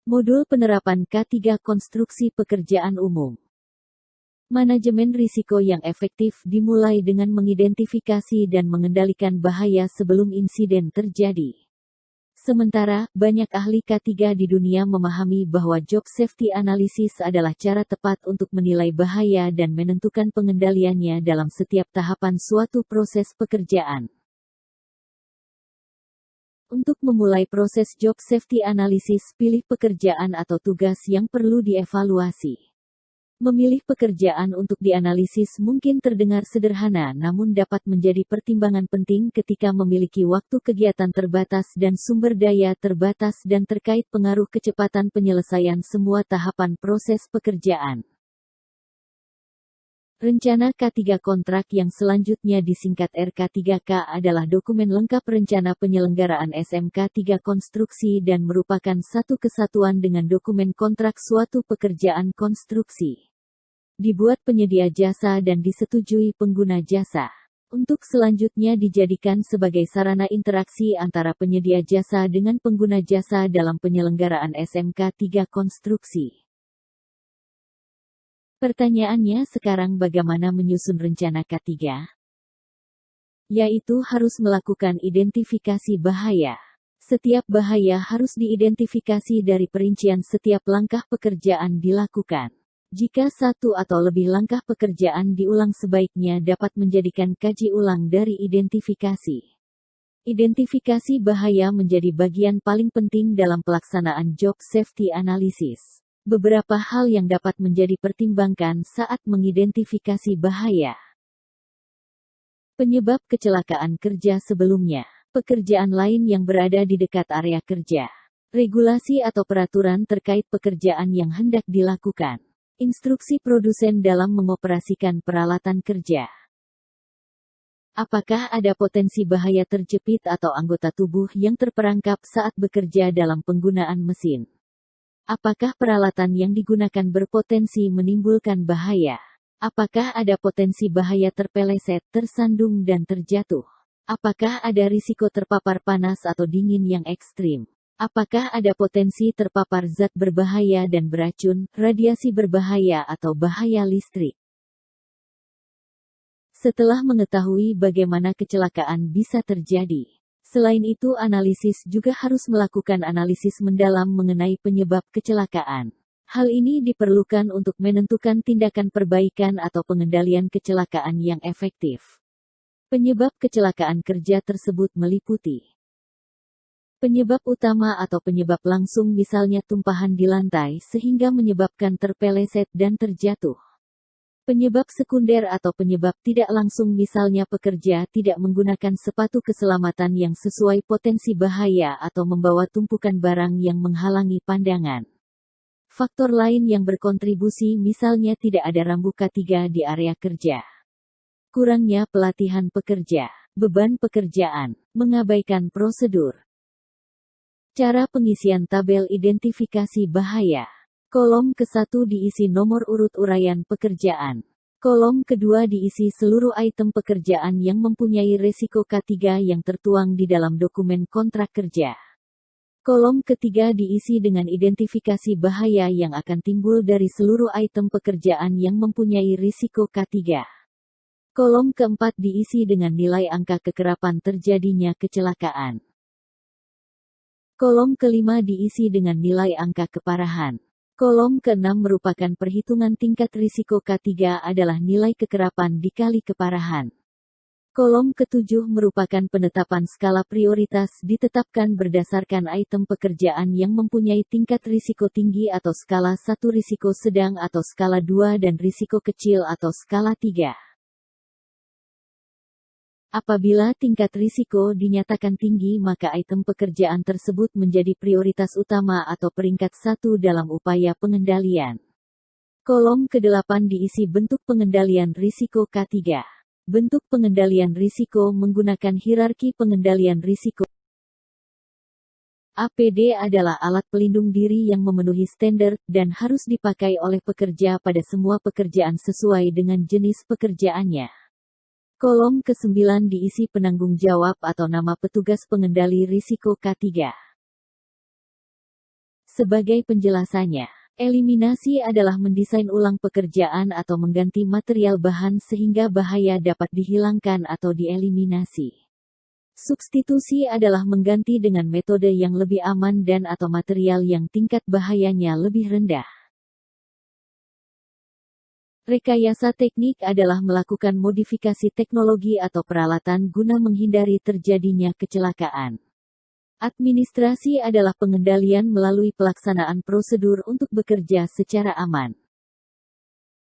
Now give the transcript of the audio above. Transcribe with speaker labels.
Speaker 1: Modul penerapan K3 Konstruksi Pekerjaan Umum. Manajemen risiko yang efektif dimulai dengan mengidentifikasi dan mengendalikan bahaya sebelum insiden terjadi. Sementara, banyak ahli K3 di dunia memahami bahwa job safety analysis adalah cara tepat untuk menilai bahaya dan menentukan pengendaliannya dalam setiap tahapan suatu proses pekerjaan. Untuk memulai proses job safety analysis, pilih pekerjaan atau tugas yang perlu dievaluasi. Memilih pekerjaan untuk dianalisis mungkin terdengar sederhana, namun dapat menjadi pertimbangan penting ketika memiliki waktu kegiatan terbatas dan sumber daya terbatas dan terkait pengaruh kecepatan penyelesaian semua tahapan proses pekerjaan. Rencana K3 kontrak yang selanjutnya disingkat RK3K adalah dokumen lengkap rencana penyelenggaraan SMK3 konstruksi dan merupakan satu kesatuan dengan dokumen kontrak suatu pekerjaan konstruksi. Dibuat penyedia jasa dan disetujui pengguna jasa. Untuk selanjutnya dijadikan sebagai sarana interaksi antara penyedia jasa dengan pengguna jasa dalam penyelenggaraan SMK3 konstruksi. Pertanyaannya sekarang bagaimana menyusun rencana K3? Yaitu harus melakukan identifikasi bahaya. Setiap bahaya harus diidentifikasi dari perincian setiap langkah pekerjaan dilakukan. Jika satu atau lebih langkah pekerjaan diulang sebaiknya dapat menjadikan kaji ulang dari identifikasi. Identifikasi bahaya menjadi bagian paling penting dalam pelaksanaan job safety analysis. Beberapa hal yang dapat menjadi pertimbangkan saat mengidentifikasi bahaya. Penyebab kecelakaan kerja sebelumnya. Pekerjaan lain yang berada di dekat area kerja. Regulasi atau peraturan terkait pekerjaan yang hendak dilakukan. Instruksi produsen dalam mengoperasikan peralatan kerja. Apakah ada potensi bahaya terjepit atau anggota tubuh yang terperangkap saat bekerja dalam penggunaan mesin? Apakah peralatan yang digunakan berpotensi menimbulkan bahaya? Apakah ada potensi bahaya terpeleset, tersandung dan terjatuh? Apakah ada risiko terpapar panas atau dingin yang ekstrim? Apakah ada potensi terpapar zat berbahaya dan beracun, radiasi berbahaya atau bahaya listrik? Setelah mengetahui bagaimana kecelakaan bisa terjadi, selain itu analisis juga harus melakukan analisis mendalam mengenai penyebab kecelakaan. Hal ini diperlukan untuk menentukan tindakan perbaikan atau pengendalian kecelakaan yang efektif. Penyebab kecelakaan kerja tersebut meliputi penyebab utama atau penyebab langsung, misalnya tumpahan di lantai sehingga menyebabkan terpeleset dan terjatuh. Penyebab sekunder atau penyebab tidak langsung, misalnya pekerja tidak menggunakan sepatu keselamatan yang sesuai potensi bahaya atau membawa tumpukan barang yang menghalangi pandangan. Faktor lain yang berkontribusi misalnya tidak ada rambu K3 di area kerja. Kurangnya pelatihan pekerja, beban pekerjaan, mengabaikan prosedur. Cara pengisian tabel identifikasi bahaya. Kolom ke-1 diisi nomor urut uraian pekerjaan. Kolom kedua diisi seluruh item pekerjaan yang mempunyai resiko K3 yang tertuang di dalam dokumen kontrak kerja. Kolom ketiga diisi dengan identifikasi bahaya yang akan timbul dari seluruh item pekerjaan yang mempunyai risiko K3. Kolom keempat diisi dengan nilai angka kekerapan terjadinya kecelakaan. Kolom kelima diisi dengan nilai angka keparahan. Kolom ke-6 merupakan perhitungan tingkat risiko K3 adalah nilai kekerapan dikali keparahan. Kolom ke-7 merupakan penetapan skala prioritas ditetapkan berdasarkan item pekerjaan yang mempunyai tingkat risiko tinggi atau skala 1 risiko sedang atau skala 2 dan risiko kecil atau skala 3. Apabila tingkat risiko dinyatakan tinggi, maka item pekerjaan tersebut menjadi prioritas utama atau peringkat 1 dalam upaya pengendalian. Kolom ke-8 diisi bentuk pengendalian risiko K3. Bentuk pengendalian risiko menggunakan hierarki pengendalian risiko. APD adalah alat pelindung diri yang memenuhi standar dan harus dipakai oleh pekerja pada semua pekerjaan sesuai dengan jenis pekerjaannya. Kolom ke-9 diisi penanggung jawab atau nama petugas pengendali risiko K3. Sebagai penjelasannya, eliminasi adalah mendesain ulang pekerjaan atau mengganti material bahan sehingga bahaya dapat dihilangkan atau dieliminasi. Substitusi adalah mengganti dengan metode yang lebih aman dan atau material yang tingkat bahayanya lebih rendah. Rekayasa teknik adalah melakukan modifikasi teknologi atau peralatan guna menghindari terjadinya kecelakaan. Administrasi adalah pengendalian melalui pelaksanaan prosedur untuk bekerja secara aman.